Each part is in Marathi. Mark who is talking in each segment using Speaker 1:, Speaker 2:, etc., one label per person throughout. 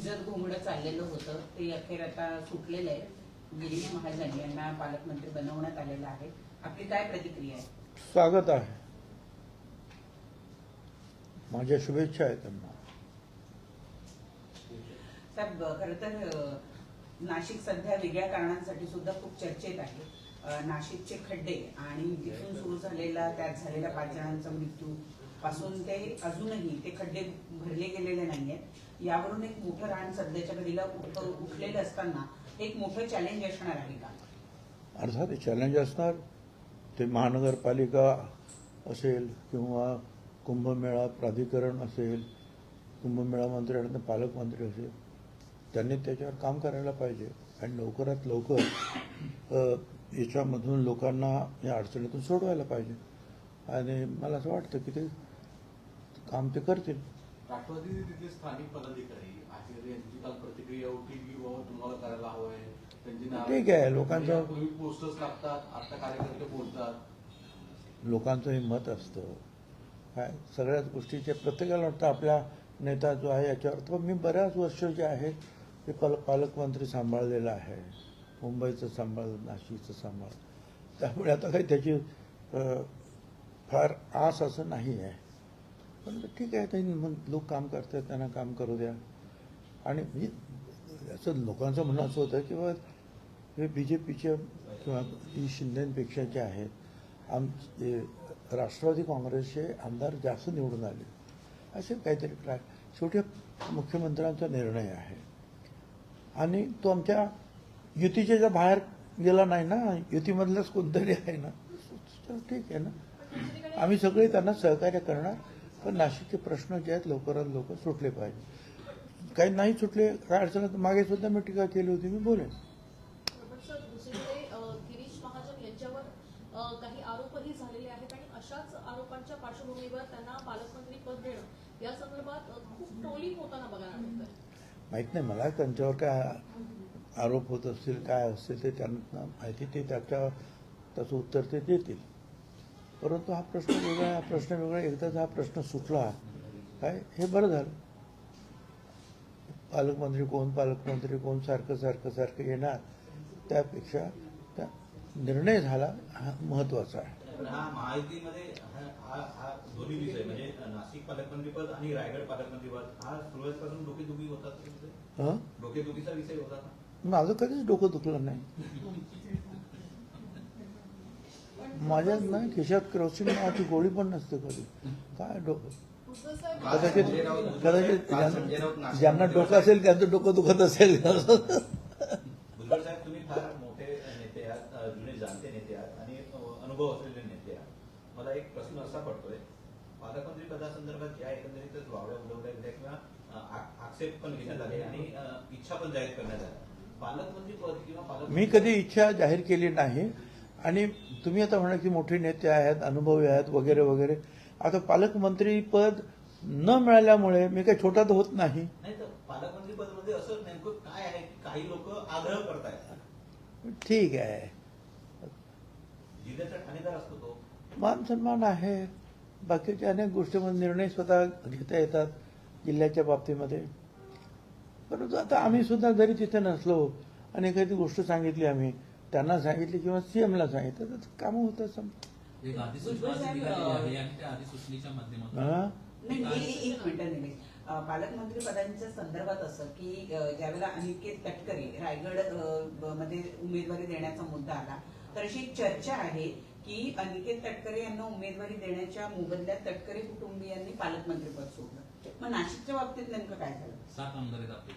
Speaker 1: इज्जत घोंगडं चाललेलं होतं ते अखेर आता सुटलेलं आहे. गिरीश महाजन यांना पालकमंत्री बनवण्यात आलेलं आहे. आपली काय प्रतिक्रिया आहे?
Speaker 2: स्वागत आहे. माझ्या शुभेच्छा आहेत त्यांना.
Speaker 1: साहेब, खरं तर नाशिक सध्या वेगळ्या कारणांसाठी सुद्धा खूप चर्चेत आहे. नाशिकचे खड्डे आणि तिथून सुरू झालेला त्यात झालेल्या 5 जणांचा मृत्यू पासून ते अजूनही ते खड्डे भरले गेलेले नाहीयेत. यावरून एक मोठं रान सध्याच्या घडीला उठलेलं असताना एक मोठं चॅलेंज असणार आहे का?
Speaker 2: अर्थात चॅलेंज असणार. ते महानगरपालिका असेल किंवा कुंभमेळा प्राधिकरण असेल, कुंभमेळा मंत्री आणि पालकमंत्री असेल, त्यांनी त्याच्यावर काम करायला पाहिजे आणि लवकरात लवकर याच्यामधून लोकांना या अडचणीतून सोडवायला पाहिजे. आणि मला असं वाटतं की ते काम ते करतील.
Speaker 3: राष्ट्रवादी तिथले स्थानिक पदाधिकारी आचार्य यांची काल प्रतिक्रिया होती की बाबा तुम्हाला करायला हवंय.
Speaker 2: ठीक आहे, लोकांचं
Speaker 3: पोस्टर्स लागतात, आता कार्यकर्ते बोलतात.
Speaker 2: लोकांचंही मत असतं. काय सगळ्याच गोष्टीचे प्रत्येकाला वाटतं आपला नेता जो आहे याच्यावर. तर मी बऱ्याच वर्ष जे आहे ते पालकमंत्री सांभाळलेलं आहे. मुंबईचं सांभाळ, नाशिकचं सांभाळ. त्यामुळे आता काही त्याची फार आस असं नाही आहे. पण ठीक आहे, त्यांनी मग लोक काम करतात, त्यांना काम करू द्या. आणि असं लोकांचं म्हणणं असं होतं की बा हे BJPच्या किंवा शिंदेपेक्षा जे आहेत राष्ट्रवादी काँग्रेसचे आमदार जास्त निवडून आले असे काहीतरी ट्राय. शेवटी मुख्यमंत्र्यांचा निर्णय आहे आणि तो आमच्या युतीच्या बाहेर गेला नाही ना. युतीमधलाच कोणतरी आहे ना. ठीक आहे ना, आम्ही सगळे त्यांना सहकार्य करणार. पण नाशिकचे प्रश्न जे आहेत लवकरात लवकर सुटले पाहिजे. काही नाही सुटले, काय अडचण मागे सुद्धा मी टीका केली होती, मी बोलेन.
Speaker 4: गिरीश महाजन यांच्यावर काही आरोपही झालेले आहेत आणि अशाच आरोपांच्या पार्श्वभूमीवर त्यांना पालकमंत्री पद देणं या संदर्भात खूप ट्रोलिंग होताना बघायला मिळतंय.
Speaker 2: माहित नाही मला त्यांच्यावर काय आरोप होत असतील, काय असतील ते त्यांना माहिती. ते त्याच्या त्याचं उत्तर ते देतील. परंतु हा प्रश्न वेगळा, हा प्रश्न वेगळा. एकदाच हा प्रश्न सुटला काय, हे बरं झालं. पालकमंत्री कोण सारखं येणार, त्यापेक्षा त्या निर्णय झाला हा महत्वाचा आहे.
Speaker 3: हा महायुतीमध्ये हा दोन्ही विषय म्हणजे नाशिक पालकमंत्रीपद आणि रायगड पालकमंत्रीपद हा सुरुवातीपासून डोकेदुखी होतात. डोकेदुखीचा विषय होता.
Speaker 2: माझं कधीच डोकं दुखलं नाही. माझ्या नाही खिशात केरोसिन नावाची गोळी पण नसते कधी. काय कदाचित ज्यांना डोकं असेल त्यांचं डोकं दुखत असेल.
Speaker 3: भुजबळ साहेब, तुम्ही फार मोठे नेते आहात, जुने जाणते नेते आहात आणि अनुभव असलेले नेते आहात. मला एक प्रश्न असा पडतोय, पालकमंत्री पदासंदर्भात ज्या एकंदरीतच वावड्या उडवल्या गेल्या किंवा आक्षेप पण घेण्यात आले आणि इच्छा पण जाहीर करण्यात आल्या. पालकमंत्री पद किंवा
Speaker 2: मी कधी इच्छा जाहीर केली नाही. आणि तुम्ही आता म्हणा की मोठे नेते आहेत, अनुभवी आहेत वगैरे वगैरे. आता पालकमंत्री पद न मिळाल्यामुळे मी काही छोटा तर होत नाही.
Speaker 3: पालकमंत्री पद मध्ये असं नेमकं काय आहे की काही लोक आग्रह करतायत.
Speaker 2: ठीक आहे,
Speaker 3: जिल्ह्याचा ठाणेदार असतो तो,
Speaker 2: मान सन्मान आहे. बाकीच्या अनेक गोष्टीमध्ये निर्णय स्वतः घेता येतात जिल्ह्याच्या बाबतीमध्ये. परंतु आता आम्ही सुद्धा जरी तिथे नसलो आणि एखादी गोष्ट सांगितली, आम्ही त्यांना सांगितली किंवा CMला सांगितलं तर कामं होतं.
Speaker 1: एक मिनिट, पालकमंत्री पदांच्या संदर्भात असं की ज्यावेळेला अनिकेत तटकरे रायगड मध्ये उमेदवारी देण्याचा मुद्दा आला तर अशी एक चर्चा आहे की अनिकेत तटकरे यांना उमेदवारी देण्याच्या मोबदल्यात तटकरे कुटुंबियांनी पालकमंत्री पद सोडलं. मग नाशिकच्या बाबतीत नेमकं काय झालं?
Speaker 5: 7 आमदार आहेत आपले.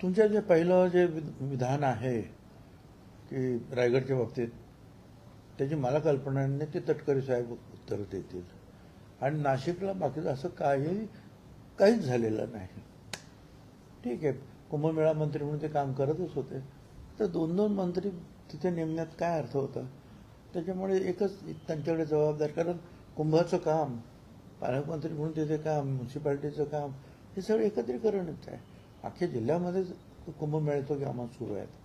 Speaker 2: तुमच्या जे पहिलं जे विधान आहे की रायगडच्या बाबतीत, त्याची मला कल्पना नाही. ते तटकरे साहेब उत्तर देतील. आणि नाशिकला बाकीचं असं काहीच झालेलं नाही. ठीक आहे, कुंभमेळा मंत्री म्हणून ते काम करतच होते. तर 2-2 मंत्री तिथे नेमण्यात काय अर्थ होता? त्याच्यामुळे एकच त्यांच्याकडे जबाबदार. कारण कुंभाचं काम, पालकमंत्री म्हणून तिथे काम, म्युन्सिपाल्टीचं काम, हे सगळं एकत्रीकरणच आहे. अख्ख्या जिल्ह्यामध्ये कुंभमेळ्याचं कामं सुरू आहेत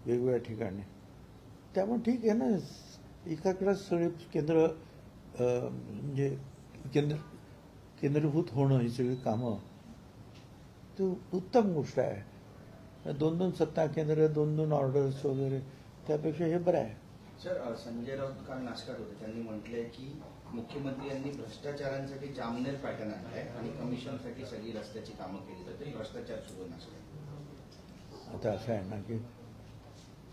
Speaker 2: वेगवेगळ्या ठिकाणी. त्यामुळे ठीक आहे ना, एकाकडेच सगळे केंद्र म्हणजे केंद्रीभूत होणं ही सगळी कामं ती उत्तम गोष्ट आहे. 2-2 सत्ता केंद्र, 2-2 ऑर्डर्स वगैरे, त्यापेक्षा हे बरं आहे.
Speaker 5: सर, संजय राऊत काल नाशकात होते. त्यांनी म्हटलंय की मुख्यमंत्री यांनी भ्रष्टाचारांसाठी जामनेर पॅटर्न आणलाय आणि कमिशनसाठी सगळी रस्त्याची कामं केली जाते, भ्रष्टाचार सुरू नाशकात.
Speaker 2: आता असं आहे ना की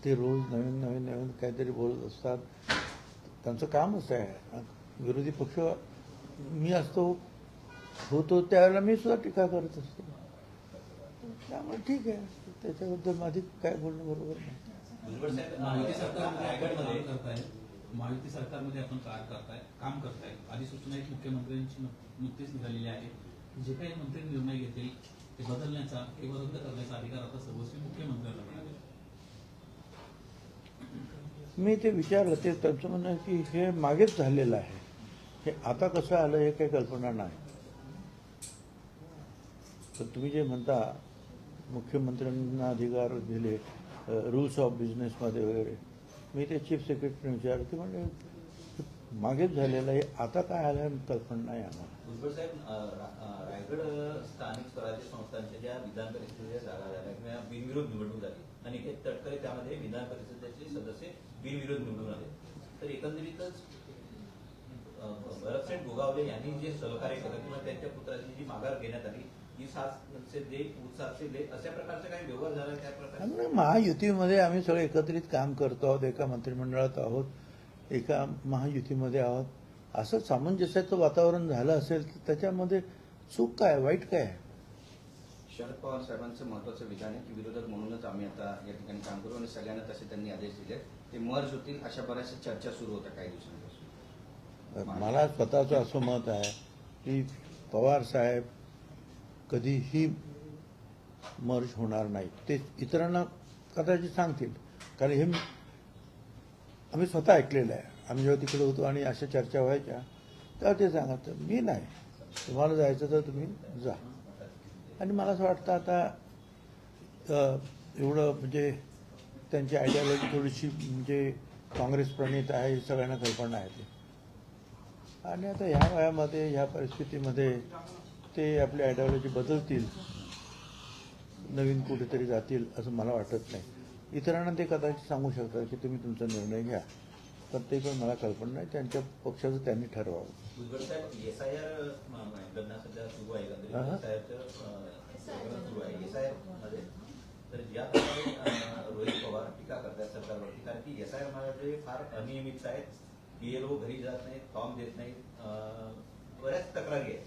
Speaker 2: ते रोज नवीन नवीन नवीन काहीतरी बोलत असतात. त्यांचं कामच आहे. विरोधी पक्ष मी होतो त्यावेळेला मी सुद्धा टीका करत असतो. त्यामुळे ठीक आहे, त्याच्याबद्दल माझी काय बोलणं बरोबर नाही.
Speaker 3: भुजबळ साहेब,
Speaker 6: महायुती सरकारमध्ये आपण
Speaker 3: रायगडमध्ये
Speaker 6: काम करताय, महायुती सरकारमध्ये आपण काम करताय. अधिसूचना एक मुख्यमंत्र्यांची नुकतीच निघालेली आहे. जे काही मंत्री निर्णय घेतील ते बदलण्याचा किंवा रद्द करण्याचा अधिकार आता सर्वस्वी मुख्यमंत्र्यांना मिळाले.
Speaker 2: मी ते विचारलं, ते त्यांचं म्हणणं आहे की हे मागेच झालेलं आहे, हे आता कसं आलं हे काही कल्पना नाही. तर तुम्ही जे म्हणता मुख्यमंत्र्यांना अधिकार दिले रूल्स ऑफ बिझनेसमध्ये वगैरे, मी ते चीफ सेक्रेटरीने विचारलं, ते म्हणजे मागेच झालेलं आहे, आता काय आलं कल्पना नाही आम्हाला.
Speaker 3: भुजबळ साहेब, रायगड स्थानिक स्वराज्य संस्थांच्या ज्या विधान परिषदेच्या जागा झाल्या किंवा बिनविरोध निवडणूक झाली, अनिकेत तटकरे त्यामध्ये विधान परिषदेचे सदस्य बिनविरोध निवडून आले. तर एकंदरीतच भरतसेठ गोगावले यांनी जे सहकार्य केलं किंवा त्यांच्या पुत्राची जी माघार घेण्यात आली, ही 7 दे उत्साहचे दे अशा प्रकारचा काही व्यवहार झाला त्या प्रकारे?
Speaker 2: त्यामुळे महायुतीमध्ये आम्ही सगळे एकत्रित काम करतो आहोत, एका मंत्रिमंडळात आहोत, एका महायुतीमध्ये आहोत. असं सामंजस्याचं वातावरण झालं असेल तर त्याच्यामध्ये चूक काय, वाईट काय?
Speaker 5: शरद पवार साहेबांचं महत्वाचं विधान आहे की विरोधक म्हणूनच आम्ही आता या ठिकाणी काम करू आणि सगळ्यांना तसे त्यांनी आदेश दिले. ते मर्ज होतील अशा बऱ्याचशा चर्चा सुरू होत्या काही दिवसांपासून.
Speaker 2: मला स्वतःचं असं मत आहे की पवार साहेब कधीही मर्ज होणार नाही. ते इतरांना कदाचित सांगतील, कारण हे आम्ही स्वतः ऐकलेलं आहे. आम्ही जेव्हा तिकडे होतो आणि अशा चर्चा व्हायच्या तेव्हा ते सांगत, मी नाही, तुम्हाला जायचं तर तुम्ही जा. आणि मला असं वाटतं आता एवढं म्हणजे त्यांची आयडियॉलॉजी थोडीशी म्हणजे काँग्रेस प्रणित आहे, सगळ्यांना कल्पना आहे ते. आणि आता ह्या वयामध्ये ह्या परिस्थितीमध्ये ते आपली आयडियॉलॉजी बदलतील, नवीन कुठेतरी जातील असं मला वाटत नाही. इतरांना ते कदाचित सांगू शकतात की तुम्ही तुमचा निर्णय घ्या, पण ते पण मला कल्पना नाही. त्यांच्या पक्षाचं त्यांनी ठरवावं.
Speaker 3: भुजबळ साहेब, SIR गणना सध्या सुरू आहे, एकंदरीत SIR सुरू आहे. SIR मध्ये तर ज्या प्रकारे रोहित पवार टीका करतात सरकारवरती, कारण की SIR मध्ये फार अनियमित आहेत, BLO घरी जात नाहीत, फॉर्म देत नाहीत, बऱ्याच तक्रारी आहेत.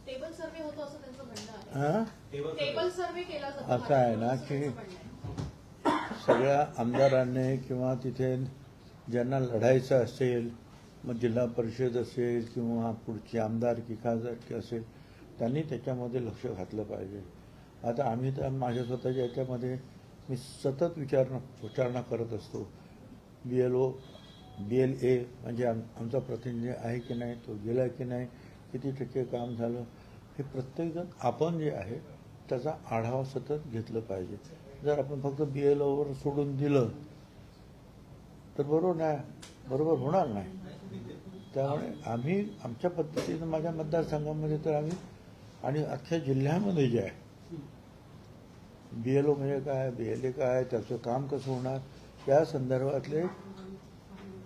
Speaker 4: टेबल सर्व्हे होतो असं त्यांचं म्हणणं
Speaker 2: हां,
Speaker 4: आहे. टेबल सर्व्हे केला जातो
Speaker 2: असं आहे ना
Speaker 4: असं
Speaker 2: की
Speaker 4: त्यांचं म्हणणं आहे.
Speaker 2: सगळ्या आमदारांनी किंवा तिथे ज्यांना लढायचं असेल, मग जिल्हा परिषद असेल किंवा पुढची आमदारकी खासदारकी असेल, त्यांनी त्याच्यामध्ये लक्ष घातलं पाहिजे. आता आम्ही तर माझ्या स्वतःच्या याच्यामध्ये मी सतत विचारणा करत असतो. BLO BLA म्हणजे आमचा प्रतिनिधी आहे की नाही, तो गेला की नाही, किती टक्के काम झालं, हे प्रत्येकजण आपण जे आहे त्याचा आढावा सतत घेतलं पाहिजे. जर आपण फक्त BLOवर सोडून दिलं तर बरोबर होणार नाही. त्यामुळे आम्ही आमच्या पद्धतीनं माझ्या मतदारसंघामध्ये तर आम्ही आणि अख्ख्या जिल्ह्यामध्ये जे आहे BLO म्हणजे काय, BLA काय, त्याचं काम कसं होणार, त्या संदर्भातले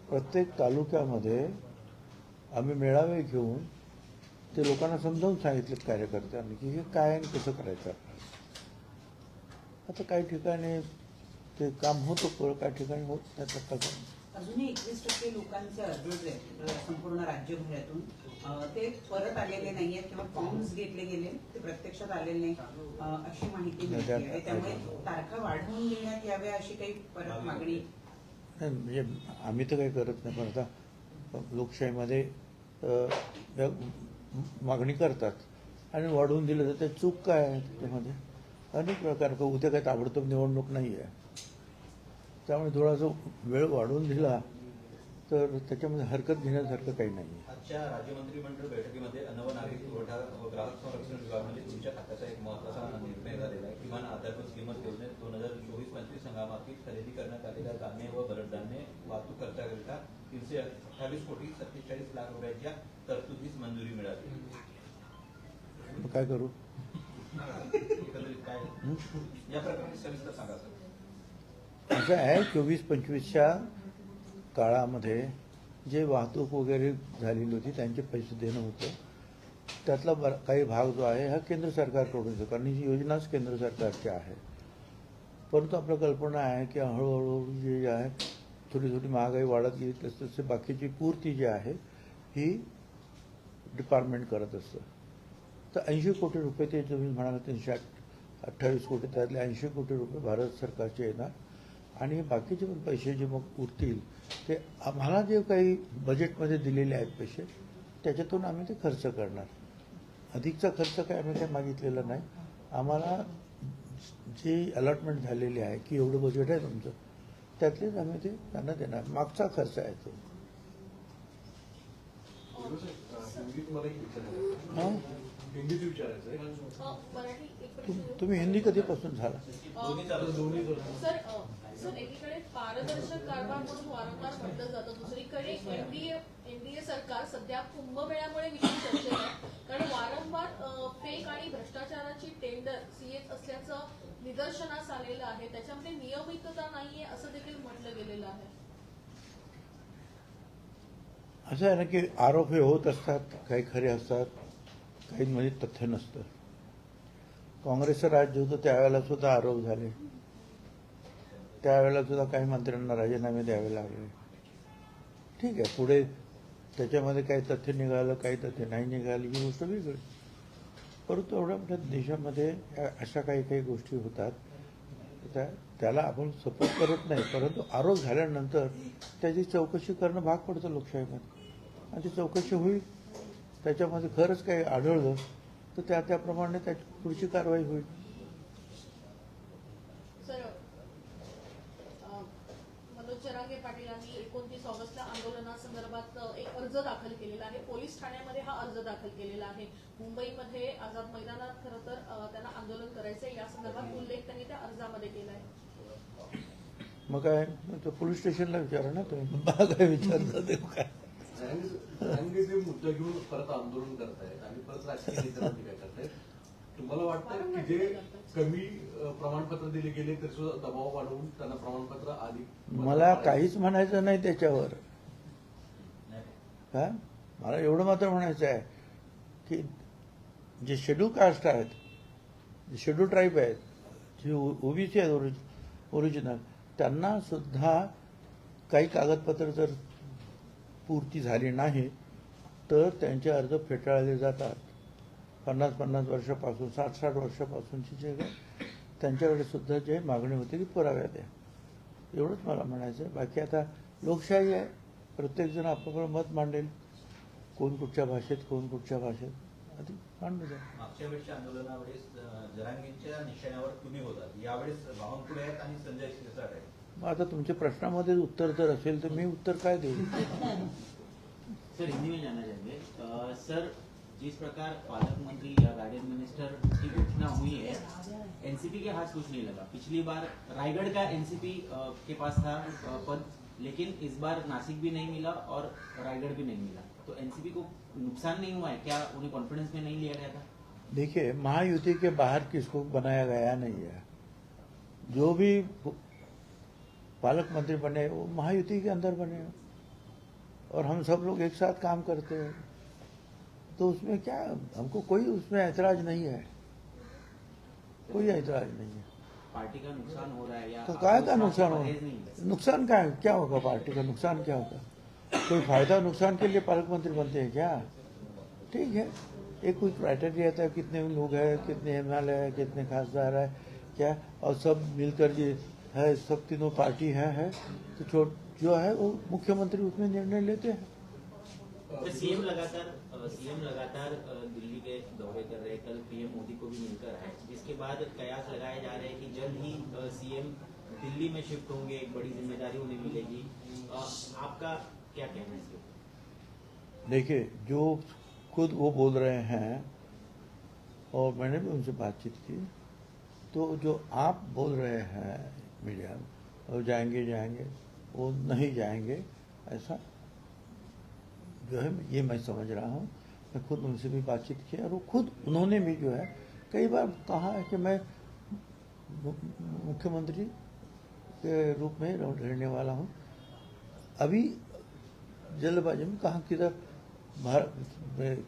Speaker 2: प्रत्येक तालुक्यामध्ये आम्ही मेळावे घेऊन ते लोकांना समजावून सांगितले कार्यकर्त्यांनी की हे काय आणि कसं करायचं. आता काही ठिकाणी ते काम होतं, काही ठिकाणी होत नाही. त्याचा
Speaker 1: अजूनही 21% लोकांचे अर्ज आहेत संपूर्ण राज्यभरातून, ते परत आलेले नाहीयेत किंवा फॉर्म्स घेतले गेले, ते प्रत्यक्षात आलेले नाही अशी माहिती मिळते आहे. त्यामुळे तारखा वाढवून देण्यात याव्या अशी काही परत मागणी
Speaker 2: नाही. म्हणजे आम्ही तर काही करत नाही, पण आता लोकशाहीमध्ये मागणी करतात आणि वाढवून दिलं तर ते चूक काय आहे त्याच्यामध्ये? अनेक प्रकार, उद्या काही ताबडतोब निवडणूक नाही आहे, त्यामुळे थोडासा वेळ वाढवून दिला तर त्याच्यामध्ये हरकत घेण्यासारखं काही नाही आहे.
Speaker 3: आजच्या राज्य मंत्रिमंडळ बैठकीमध्ये अन्न व नागरिक पुरवठा व ग्राहक संरक्षण विभागामध्ये तुमच्या खात्याचा एक महत्वाचा निर्णय झालेला आहे. किमान आधारभूत किंमत योजनेत 2024-25 हंगामातील खरेदी करण्यात आलेल्या धान्य व भरड धान्य वाहतूक खर्चाकरिता 328,47,00,000 रुपयांच्या तरतुदीस मंजुरी मिळाली.
Speaker 2: मग काय करू?
Speaker 3: एकंदरीत काय या प्रकरणी सविस्तर सांगा सर.
Speaker 2: असं आहे 24-25च्या काळामध्ये जे वाहतूक वगैरे झालेली होती त्यांचे पैसे देणं होतं. त्यातला काही भाग जो आहे हा केंद्र सरकारकडून येतो, कारण ही योजनाच केंद्र सरकारची आहे. परंतु आपलं कल्पना आहे की हळूहळू जे आहे थोडी थोडी महागाई वाढत गेली तसं तसे बाकीची पूर्ती जी आहे ही डिपार्टमेंट करत असतं. तर 80 कोटी रुपये ते तुम्ही म्हणाला 328 कोटी त्यातले 80 कोटी रुपये भारत सरकारचे येणार आणि बाकीचे पण पैसे जे मग उरतील ते आम्हाला जे काही बजेटमध्ये दिलेले आहेत पैसे त्याच्यातून आम्ही ते खर्च करणार. अधिकचा खर्च काय आम्ही काही मागितलेला नाही. आम्हाला जे अलॉटमेंट झालेली आहे की एवढं बजेट आहे तुमचं त्यातलेच आम्ही ते त्यांना देणार. मागचा खर्च आहे तो. हां
Speaker 7: हिंदीत विचारायचं आहे.
Speaker 4: मराठी एक प्रश्न देऊ?
Speaker 2: तुम्ही हिंदी कधीपासून झाला?
Speaker 3: दोन्ही चालू
Speaker 7: दोन्ही
Speaker 4: सर सर एकीकडे पारदर्शक कारभार म्हणून वारंवार म्हटलं जातं, दुसरीकडे एनडीए सरकार सध्या कुंभमेळ्यामुळे विषय चर्चेत आहे. कारण वारंवार फेक आणि भ्रष्टाचाराची टेंडर सीएच असल्याचं निदर्शनास आलेलं आहे. त्याच्यामध्ये नियमितता नाहीये असं देखील म्हटलं गेलेलं आहे.
Speaker 2: असं आहे ना की आरोप हे होत असतात, काही खरे असतात, काहींमध्ये तथ्य नसतं. काँग्रेसचं राज्य होतं त्यावेळेला सुद्धा आरोप झाले, त्यावेळेला सुद्धा काही मंत्र्यांना राजीनामे द्यावे लागले. ठीक आहे, पुढे त्याच्यामध्ये काही तथ्य निघालं, काही तथ्य नाही निघाली, ही गोष्ट वेगळी. परंतु एवढ्या मोठ्या देशामध्ये अशा काही काही गोष्टी होतात त्याला आपण सपोर्ट करत नाही. परंतु आरोप झाल्यानंतर त्याची चौकशी करणं भाग पडतं लोकशाहीमध्ये आणि ती चौकशी होईल. त्याच्यामध्ये खरंच काही आढळलं तर त्याप्रमाणे त्याची पुढची कारवाई होईल.
Speaker 4: सर मनोज जरांगे पाटील यांनी 29 ऑगस्टला आंदोलनासंदर्भात एक अर्ज दाखल केलेला आहे. पोलीस ठाण्यामध्ये हा अर्ज दाखल केलेला आहे. मुंबईमध्ये आझाद मैदानात खरं तर त्यांना आंदोलन करायचंय या संदर्भात उल्लेख त्यांनी त्या अर्जामध्ये केला आहे.
Speaker 2: मग काय तो पोलीस स्टेशनला विचारा ना तुम्ही, मला काय विचारता ते काय.
Speaker 7: जरांगे जे मुद्दा घेऊन परत आंदोलन करतायत आणि परत राजकीय नेत्यांना टीका करतायत, तुम्हाला वाटतं की जे कमी प्रमाणपत्र दिले गेले तरी सुद्धा दबाव वाढवून त्यांना प्रमाणपत्र आधी
Speaker 2: मला काहीच म्हणायचं नाही त्याच्यावर. हा मला एवढं मात्र म्हणायचं आहे की जे शेड्यूल कास्ट आहेत, जे शेड्यूल ट्राईब आहेत, जे ओबीसी आहेत ओरिजिनल, त्यांना सुद्धा काही कागदपत्र जर पूर्ती झाली नाही तर त्यांचे अर्ज फेटाळले जातात. 50-50 वर्षापासून 60-60 वर्षापासूनची जे त्यांच्याकडे सुद्धा जे मागणी होती ती पुराव्या द्या. एवढंच मला म्हणायचं आहे. बाकी आता लोकशाही आहे, प्रत्येकजण आपापलं मत मांडेल, कोण कुठच्या भाषेत कोण कुठच्या भाषेत आधी मांडू द्या.
Speaker 3: मागच्या वेळेसच्या आंदोलनावेळेस जरांगेंच्या निशाण्यावर तुम्ही होतात, यावेळेस बावनकुळे आहेत आणि संजय शिरसाट आहेत.
Speaker 2: मग आता तुमच्या प्रश्नामध्ये उत्तर जर असेल तर मी उत्तर काय देऊ?
Speaker 8: सर हिंदी में जानना चाहेंगे सर, जिस प्रकार पालक मंत्री या गार्डियन मिनिस्टर की घोषणा हुई है, एनसीपी के हाथ कुछ नहीं लगा. पिछली बार रायगढ़ का एनसीपी के पास था पद, लेकिन इस बार नासिक भी नहीं मिला और रायगढ़ भी नहीं मिला. तो एनसीपी को नुकसान नहीं हुआ है क्या? उन्हें कॉन्फिडेंस में नहीं लिया गया था?
Speaker 2: देखिए, महायुति के बाहर किसको बनाया गया नहीं है. जो भी पालक मंत्री बने वो महायुति के अंदर बने और हम सब लोग एक साथ काम करते हैं. तो उसमें क्या, हमको कोई उसमें ऐतराज नहीं है, कोई ऐतराज नहीं है.
Speaker 8: पार्टी का नुकसान हो रहा है या
Speaker 2: तो काय का नुकसान
Speaker 8: परहेज नहीं
Speaker 2: होगा?
Speaker 8: है?
Speaker 2: नुकसान क्या होगा? पार्टी का नुकसान क्या होगा? कोई फायदा नुकसान के लिए पालक मंत्री बनते हैं क्या? ठीक है, एक कोई क्राइटेरिया था, कितने लोग हैं, कितने एमएलए है, कितने खासदार है क्या, और सब मिलकर ये है, सब तीनों पार्टी है तो जो है वो मुख्यमंत्री उसमें निर्णय लेते हैं.
Speaker 8: तो सीएम लगातार दिल्ली के दौरे कर रहे हैं. कल पीएम मोदी को भी मिलकर आए, जिसके बाद कयास लगाए जा रहे हैं कि जल्द ही सीएम दिल्ली में शिफ्ट होंगे, एक बड़ी जिम्मेदारी उन्हें मिलेगी. आपका क्या कहना है इसके ऊपर?
Speaker 2: देखिए, जो खुद वो बोल रहे हैं और मैंने भी उनसे बातचीत की, तो जो आप बोल रहे हैं मीडिया में और जाएंगे वो नहीं जाएंगे, ऐसा जो है ये मैं समझ रहा हूँ. मैं खुद उनसे भी बातचीत की और वो खुद उन्होंने भी जो है कई बार कहा है कि मैं मुख्यमंत्री के रूप में रहने वाला हूँ। अभी जल्दबाजी में कहा किधर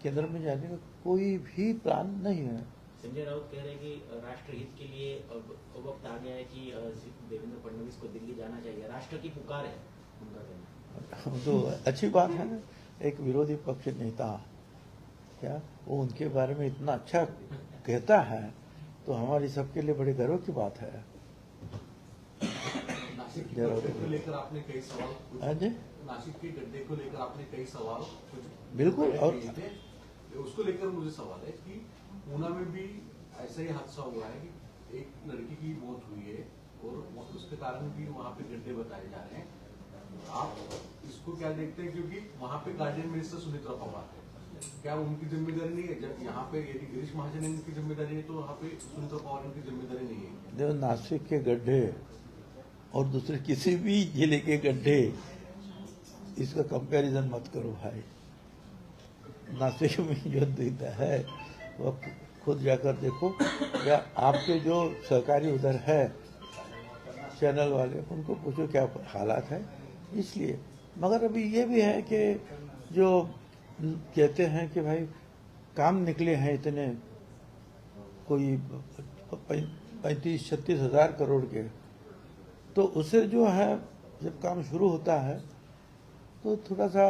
Speaker 2: केंद्र में जाने का कोई भी प्लान नहीं है।
Speaker 8: संजय राउत कह रहे हैं कि राष्ट्रहित के लिए अब वक्त आ गया है कि देवेंद्र फडणवीस को दिल्ली जाना चाहिए, राष्ट्र की पुकार है उनका कहना।
Speaker 2: तो अच्छी बात है ना, एक विरोधी पक्ष नेता क्या वो उनके बारे में इतना अच्छा कहता है तो हमारी सबके लिए बड़े गर्व की बात है।
Speaker 7: नासिक के गड्ढे को लेकर आपने कई सवाल
Speaker 2: हाँ जी,
Speaker 7: नासिक के गड्ढे को लेकर आपने कई सवाल कुछ
Speaker 2: बिल्कुल। और
Speaker 7: किए थे। उसको लेकर मुझे सवाल है कि ऊना में भी ऐसा ही हादसा हुआ है कि एक लड़की की मौत हुई है और उसके कारण भी वहाँ पे गड्ढे बताए जा रहे हैं। आप इसको क्या देखते हैं, क्योंकि वहाँ पे गार्डियन मिनिस्टर सुमित्रा पवार है, क्या उनकी जिम्मेदारी नहीं है? जब यहाँ पे यदि गिरीश महाजन इनकी जिम्मेदारी है तो वहाँ पे सुमित्रा पवार इनकी जिम्मेदारी नहीं है?
Speaker 2: देखो, नासिक के गड्ढे और दूसरे किसी भी जिले के गड्ढे, इसका कंपैरिजन मत करो भाई। नासिक में जो दिखता है वो खुद जाकर देखो, या आपके जो सहकारी उधर है चैनल वाले उनको पूछो क्या हालात है। इसलिए मगर अभी ये भी है कि जो कहते हैं कि भाई काम निकले हैं इतने, कोई 35-36 हजार करोड़ के, तो उससे जो है जब काम शुरू होता है तो थोड़ा सा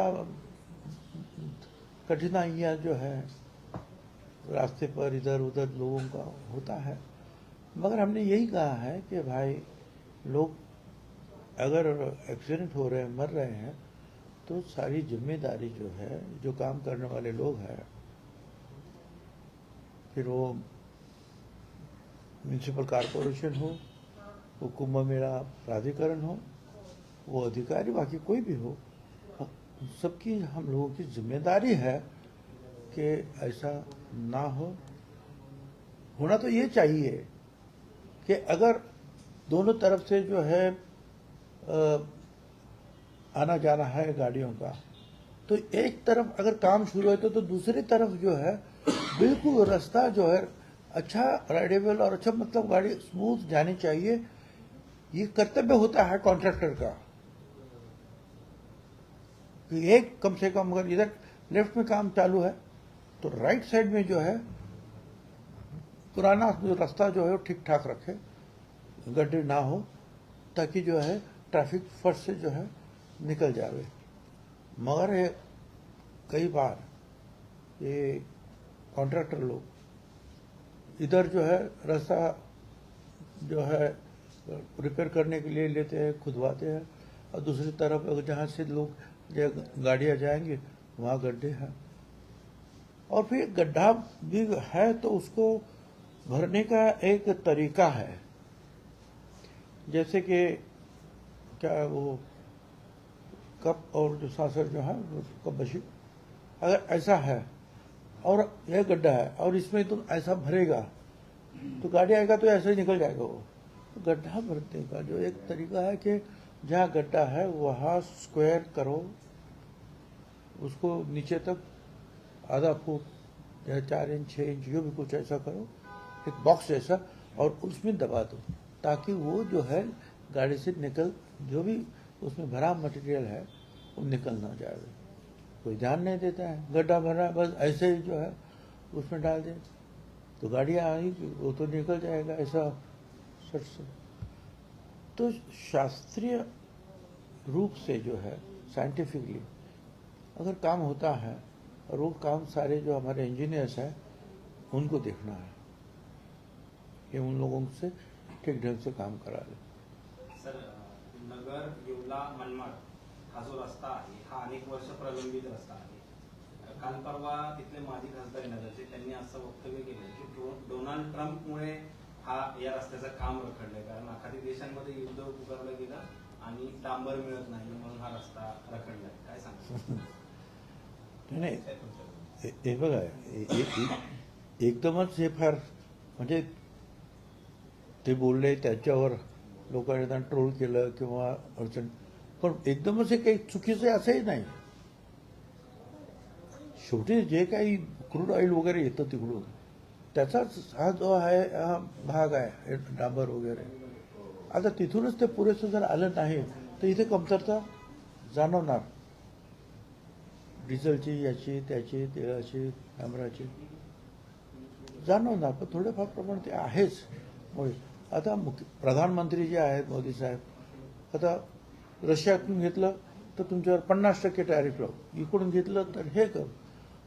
Speaker 2: कठिनाइयाँ जो है रास्ते पर इधर उधर लोगों का होता है। मगर हमने यही कहा है कि भाई लोग अगर एक्सीडेंट हो रहे हैं, मर रहे हैं, तो सारी जिम्मेदारी जो है जो काम करने वाले लोग हैं, फिर वो म्यूनिसिपल कॉरपोरेशन हो, वो कुंभ मेला प्राधिकरण हो, वो अधिकारी बाकी कोई भी हो, सबकी हम लोगों की जिम्मेदारी है कि ऐसा ना हो। होना तो ये चाहिए कि अगर दोनों तरफ से जो है आना जाना है गाड़ियों का, तो एक तरफ अगर काम शुरू है तो दूसरी तरफ जो है बिल्कुल रास्ता जो है अच्छा राइडेबल और अच्छा, मतलब गाड़ी स्मूथ जानी चाहिए। ये कर्तव्य होता है कॉन्ट्रैक्टर का कि एक कम से कम अगर इधर लेफ्ट में काम चालू है तो राइट साइड में जो है पुराना जो रास्ता जो है वो ठीक ठाक रखे, गड्ढे ना हो, ताकि जो है ट्रैफिक फट से जो है निकल जावे। मगर ये कई बार ये कॉन्ट्रैक्टर लोग इधर जो है रास्ता जो है रिपेयर करने के लिए लेते हैं, खुदवाते हैं, और दूसरी तरफ अगर जहाँ से लोग गाड़ियाँ जाएंगे वहाँ गड्ढे हैं। और फिर गड्ढा भी है तो उसको भरने का एक तरीका है, जैसे कि क्या वो कप और जो सासर जो है कप बशी, अगर ऐसा है और यह गड्ढा है और इसमें तुम ऐसा भरेगा तो गाड़ी आएगा तो ऐसे ही निकल जाएगा वो। तो गड्ढा भरने का जो एक तरीका है कि जहाँ गड्ढा है वहाँ स्क्वायर करो, उसको नीचे तक आधा फुट या 4 इंच 6 इंच जो भी कुछ ऐसा करो, एक बॉक्स जैसा, और उसमें दबा दो ताकि वो जो है गाड़ी से निकल, जो भी उसमें भरा मटेरियल है वो निकल ना जाए। कोई ध्यान नहीं देता है, गड्ढा भरा बस ऐसे ही जो है उसमें डाल दे तो गाड़ियाँ आएगी वो तो निकल जाएगा ऐसा सट से। तो शास्त्रीय रूप से जो है साइंटिफिकली अगर काम होता है, और वो काम सारे जो हमारे इंजीनियर्स हैं उनको देखना है कि उन लोगों से ठीक ढंग से काम करा ले।
Speaker 9: सर, नगर येवला मनमाड हा जो रस्ता आहे हा अनेक वर्ष प्रलंबित रस्ता आहे। काल परवा तिथले माजी खासदार नगरचे त्यांनी असं वक्तव्य केलं की डोनाल्ड ट्रम्पमुळे या रस्त्याचं काम रखडलंय, कारण आखाती देशांमध्ये युद्ध पुकारलं गेलं आणि डांबर मिळत नाही म्हणून हा रस्ता रखडलाय। काय सांगता?
Speaker 2: नाही, हे बघा, एकदमच हे फार म्हणजे ते बोलले त्याच्यावर लोकांनी त्यांना ट्रोल केलं किंवा अडचण, पण एकदमच हे काही चुकीचं आहे असंही नाही। शेवटी जे काही क्रूड ऑइल वगैरे येतं तिकडून त्याचाच हा जो आहे हा भाग आहे हे डांबर वगैरे. आता तिथूनच ते पुरेसं जर आलं नाही तर इथे कमतरता जाणवणार, डिझेलची, याची, त्याची, तेलाची, डांबराची जाणवणार. पण थोडेफार प्रमाण ते आहेच. आता प्रधानमंत्री जे आहेत मोदी साहेब, आता रशियातून घेतलं तर तुमच्यावर 50% टॅरिफ लावू, इकडून घेतलं तर हे कर.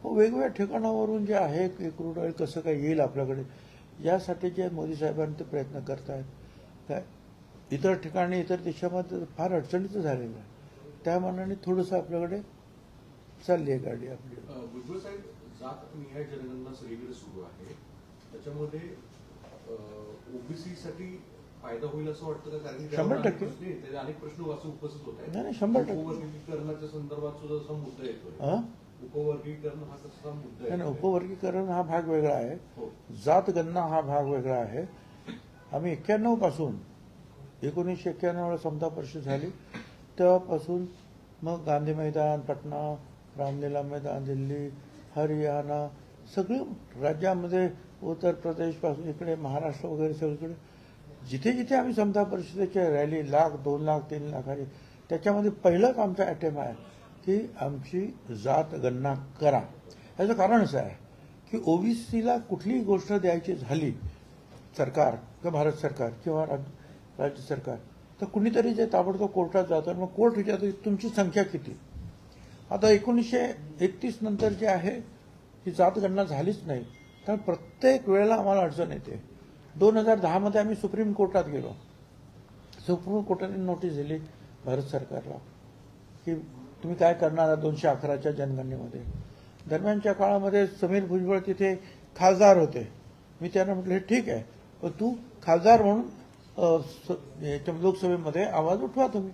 Speaker 2: वेगवेगळ्या ठिकाणावरून जे आहे की क्रूड ऑइल कसं काय येईल आपल्याकडे, यासाठी जे मोदी साहेबांनी ते प्रयत्न करत आहेत. काय इतर ठिकाणी इतर देशामध्ये फार अडचणीचं झालेलं आहे. त्या मानाने थोडंसं आपल्याकडे चालली आहे गाडी आपली.
Speaker 7: भुजबळ साहेब, जात निहाय जनगणना सगळीकडे सुरू आहे, त्याच्यामध्ये ओबीसी साठी फायदा होईल असं वाटतं का? कारण की
Speaker 2: 100%.
Speaker 7: त्याचे अनेक प्रश्न असं उपस्थित होत
Speaker 2: नाही,
Speaker 7: आहेत.
Speaker 2: 100%.
Speaker 7: उपवर्गीकरणाच्या संदर्भात सुद्धा असा मुद्दा येतोय.
Speaker 2: हं?
Speaker 7: उपवर्गीकरण हा तसा मुद्दा
Speaker 2: नाही,
Speaker 7: आहे.
Speaker 2: उपवर्गीकरण हा भाग वेगळा आहे,
Speaker 7: हो.
Speaker 2: जात गणना हा भाग वेगळा आहे. आम्ही 91 पासून 1991 समता परिषद झाली तेव्हापासून मग गांधी मैदान, पटना, रामलीला मैदान, दिल्ली, हरियाणा, सगळे राज्यामध्ये, उत्तर प्रदेश पासून इकडे महाराष्ट्र वगैरे सगळीकडे जिथे जिथे आम्ही समता परिषदेच्या रॅली 1,00,000, 2,00,000, 3,00,000 त्याच्यामध्ये पहिलाच आमचा अटेम्प्ट आहे की आमची जात गणना करा. याचं कारण असं आहे की ओबीसीला कुठलीही गोष्ट द्यायची झाली, सरकार किंवा भारत सरकार किंवा राज्य सरकार, तर कुणीतरी जे ताबडतोब कोर्टात जातं. मग कोर्ट विचारतो तुमची संख्या किती. आता 1931 नंतर जे आहे ही जात गणना झालीच नाही, कारण प्रत्येक वेळेला आम्हाला अडचण येते. 2010 मध्ये आम्ही सुप्रीम कोर्टात गेलो. सुप्रीम कोर्टाने नोटीस दिली भारत सरकारला की तुम्ही काय करणार 211च्या जनगणनेमध्ये. दरम्यानच्या काळामध्ये समीर भुजबळ तिथे खासदार होते. मी त्यांना म्हटलं ठीक आहे, पण तू खासदार म्हणून लोकसभेमध्ये आवाज उठवा तुम्ही.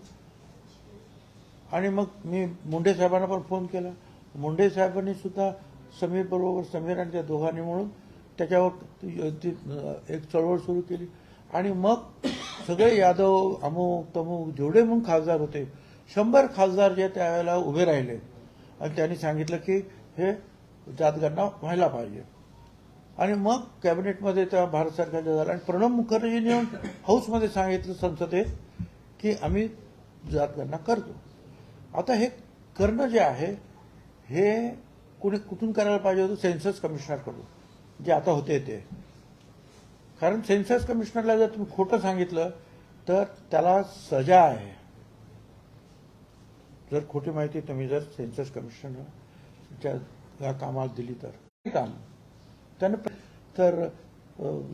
Speaker 2: आणि मग मी मुंडे साहेबांना पण फोन केला. मुंडे साहेबांनी सुद्धा समीर बरोबर, समीर आणि त्या दोघांनी म्हणून त्याच्यावर एक चळवळ सुरू केली. आणि मग सगळे यादव, अमुक तमुक जेवढे म्हणून खासदार होते 100 खासदार जे त्यावेळेला उभे राहिले आणि त्यांनी सांगितलं की हे जातगणना व्हायला पाहिजे. आणि मग कॅबिनेटमध्ये त्या भारत सरकारच्या झालं आणि प्रणब मुखर्जींनी येऊन हाऊसमध्ये सांगितलं संसदेत की आम्ही जातगणना करतो. आता हे करणं जे आहे हे कुठून करायला पाहिजे होतं? सेन्सस कमिशनरकडून, जे आता होते ते. कारण सेन्सस कमिशनरला जर तुम्ही खोटं सांगितलं तर त्याला सजा आहे. जर खोटी माहिती तुम्ही जर सेन्सस कमिशनरच्या कामाला दिली तर काम त्यानं तर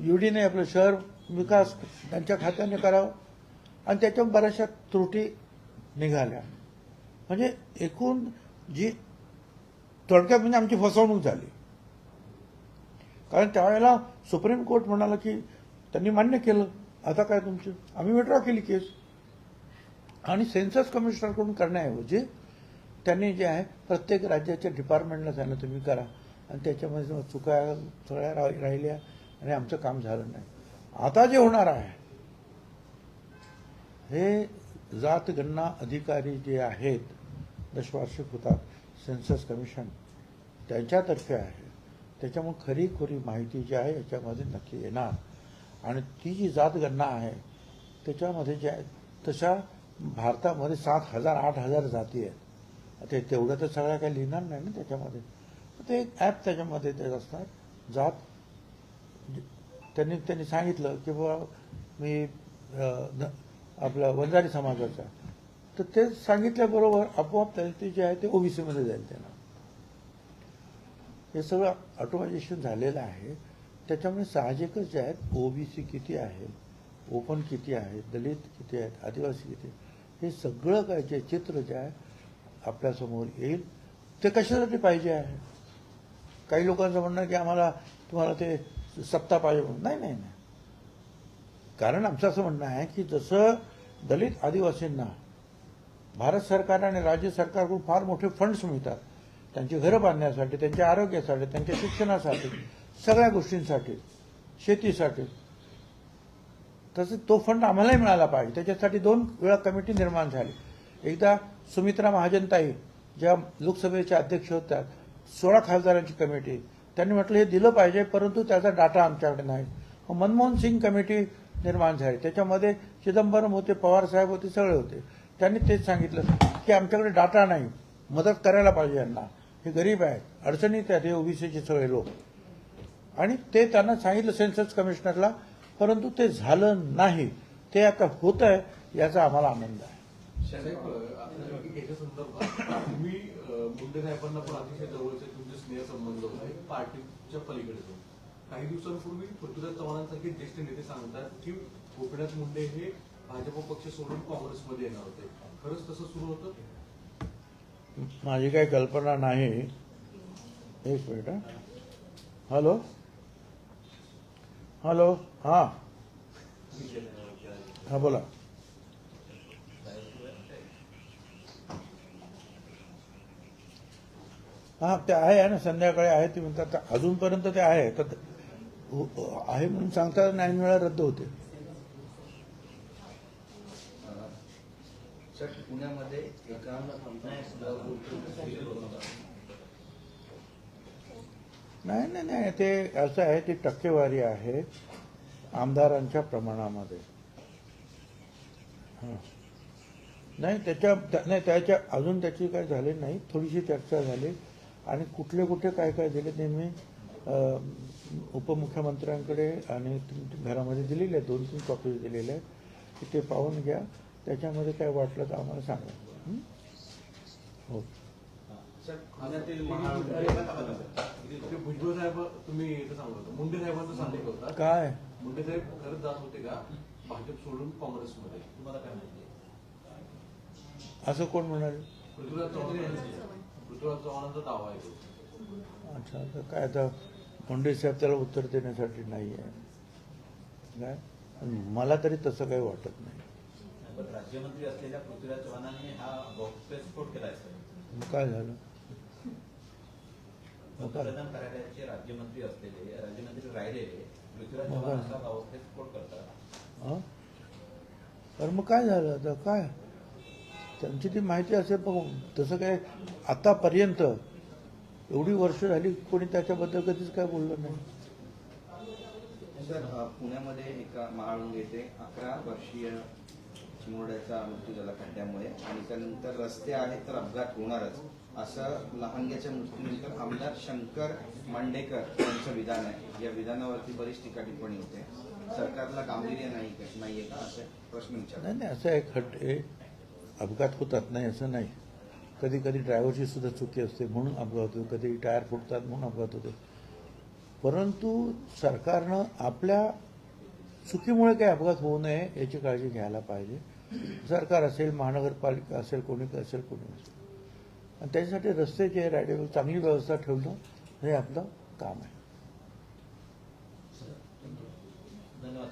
Speaker 2: युडीने आपलं शहर विकास त्यांच्या खात्याने करावं आणि त्याच्या बऱ्याचशा त्रुटी निघाल्या. म्हणजे एकूण जी थोडक्यात म्हणजे आमची फसवणूक झाली. कारण त्यावेळेला सुप्रीम कोर्ट म्हणाला की त्यांनी मान्य केलं, आता काय तुमचं, आम्ही विड्रॉ केली केस. आणि सेन्सस कमिशनरकडून करण्याऐवजी त्यांनी जे आहे प्रत्येक राज्याच्या डिपार्टमेंटला सांगितलं तुम्ही करा. आणि त्याच्यामध्ये चुका सगळ्या राहिल्या आणि आमचं काम झालं नाही. आता जे होणार आहे हे जात गणना अधिकारी जे आहेत, दशवार्षिक होतात सेन्सस कमिशन, त्यांच्यातर्फे आहे. त्याच्यामुळे खरीखुरी माहिती जी आहे याच्यामध्ये नक्की येणार. आणि ती जी जात गणना आहे त्याच्यामध्ये जे आहे तशा भारतामध्ये 7,000 8,000 जाती आहेत. ते तेवढं तर सगळ्या काही लिहिणार नाही ना त्याच्यामध्ये. ते एक ॲप त्याच्यामध्ये ते असणार. जात त्यांनी सांगितलं की बाबा मी आपला वंजारी समाजाचा, तर ते सांगितल्याबरोबर आपोआप ते जे आहे ते ओबीसीमध्ये जाईल. त्यांना हे सगळं ऑटोमायझेशन झालेलं आहे. त्याच्यामुळे साहजिकच जे आहेत ओबीसी किती आहे, ओपन किती आहे, दलित किती आहेत, आदिवासी किती आहेत, हे सगळं काय जे चित्र जे आहे आपल्यासमोर येईल. ते कशासाठी पाहिजे आहे? काही लोकांचं म्हणणं की आम्हाला तुम्हाला ते सत्ता पाहिजे म्हणून. नाही नाही नाही. कारण आमचं असं म्हणणं आहे की जसं दलित आदिवासींना भारत सरकार आणि राज्य सरकारकडून फार मोठे फंड्स मिळतात त्यांची घरं बांधण्यासाठी, त्यांच्या आरोग्यासाठी, त्यांच्या शिक्षणासाठी, सगळ्या गोष्टींसाठी, शेतीसाठी, तसं तो फंड आम्हालाही मिळाला पाहिजे. त्याच्यासाठी 2 वेळा कमिटी निर्माण झाली. एकदा सुमित्रा महाजनताई ज्या लोकसभेच्या अध्यक्ष होत्या, 16 खासदारांची कमिटी, त्यांनी म्हटलं हे दिलं पाहिजे, परंतु त्याचा डाटा आमच्याकडे नाही. मग मनमोहन सिंग कमिटी निर्माण झाली, त्याच्यामध्ये चिदंबरम होते, पवार साहेब होते, सगळे होते. त्यांनी तेच सांगितलं की आमच्याकडे डाटा नाही, मदत करायला पाहिजे यांना, हे गरीब आहेत, अडचणीत आहेत, हे ओबीसीचे सगळे लोक. आणि ते त्यांना सांगितलं सेन्सस कमिशनरला, परंतु ते झालं नाही. ते आता होत आहे, याचा आम्हाला आनंद आहे.
Speaker 7: साहेब, आता याच्या संदर्भात तुम्ही मुंडे साहेबांना पण अतिशय जवळचे तुमचे स्नेह संबंध आहे पार्टीच्या पलीकडे जाऊन. काही दिवसांपूर्वी पृथ्वीराज चव्हाणांसारखे ज्येष्ठ नेते सांगतात की गोपीनाथ मुंडे हे भाजप पक्ष सोडून काँग्रेसमध्ये येणार होते. खरंच तसं सुरू होतं?
Speaker 2: माझी काही कल्पना नाही. एक मिनिट. हॅलो हॅलो, हां हां बोला. हां ते आहे ना, संध्याकाळी आहे ते म्हणतात. अजूनपर्यंत ते आहे तर आहे म्हणून सांगतात, 9 वेळा रद्द होते.
Speaker 5: सर, पुण्यामध्ये एका
Speaker 2: नाही नाही नाही, ते असं आहे, ती टक्केवारी आहे आमदारांच्या प्रमाणामध्ये. हां नाही त्याच्या अजून त्याची काय झाली नाही, थोडीशी चर्चा झाली. आणि कुठे काय काय दिले ते मी उपमुख्यमंत्र्यांकडे आणि घरामध्ये दिलेले आहे, 2-3 कॉपीज दिलेल्या आहेत, ते पाहून घ्या. त्याच्यामध्ये काय वाटलं तर आम्हाला सांगा. हो
Speaker 5: सर,
Speaker 3: पुण्यातील
Speaker 7: ते भुजबळ साहेब तुम्ही इथं सांगत होता, मुंडे साहेबांचं सांगत होता.
Speaker 2: काय
Speaker 7: मुंडे साहेब खरंच जात होते का भाजप सोडून काँग्रेसमध्ये?
Speaker 3: तुम्हाला काय माहिती?
Speaker 2: असं कोण म्हणाले?
Speaker 7: पृथ्वीराज चव्हाणांचा दावा आहे तो.
Speaker 2: अच्छा, तर काय आता मुंडे साहेब त्याला उत्तर देण्यासाठी नाही आहे काय. मला तरी तसं काही वाटत नाही.
Speaker 3: पण राज्यमंत्री असलेल्या पृथ्वीराज चव्हाणांनी हा गौप्यस्फोट केलाय सर.
Speaker 2: मग काय झालं?
Speaker 3: पंतप्रधान कार्यालयाचे राज्यमंत्री असलेले, राज्यमंत्री राहिलेले पृथ्वीराज
Speaker 2: मग
Speaker 3: चव्हाण
Speaker 2: काय?
Speaker 3: असा गौप्यस्फोट करतात.
Speaker 2: हां तर मग काय झालं आता? काय त्यांची ती माहिती असेल, पण तसं काय आतापर्यंत एवढी वर्ष झाली कोणी त्याच्याबद्दल कधीच काय बोललं नाही.
Speaker 5: सर, पुण्यामध्ये एका महाळुंग येथे 11 वर्षीय चिमुरड्याचा मृत्यू झाला खड्ड्यामुळे, आणि त्यानंतर रस्ते आहेत तर अपघात होणारच असं लहानग्याच्या मृत्यूनंतर आमदार शंकर मांडेकर यांचं विधान आहे. या विधानावरती बरीच टीका टिप्पणी होते. सरकारला गांभीर्य नाहीये का, असे प्रश्न विचारतात.
Speaker 2: नाही असं आहे, खड्डे अपघात होतात नाही असं नाही. कधी कधी ड्रायव्हरची सुद्धा चुकी असते म्हणून अपघात होतो, कधी टायर फुटतात म्हणून अपघात होतो. परंतु सरकारनं आपल्या चुकीमुळे काही अपघात होऊ नये याची काळजी घ्यायला पाहिजे. सरकार असेल, महानगरपालिका असेल, कोणी असेल. आणि त्याच्यासाठी रस्त्याची रायडेबल चांगली व्यवस्था ठेवणं हे आपलं काम आहे.
Speaker 3: धन्यवाद.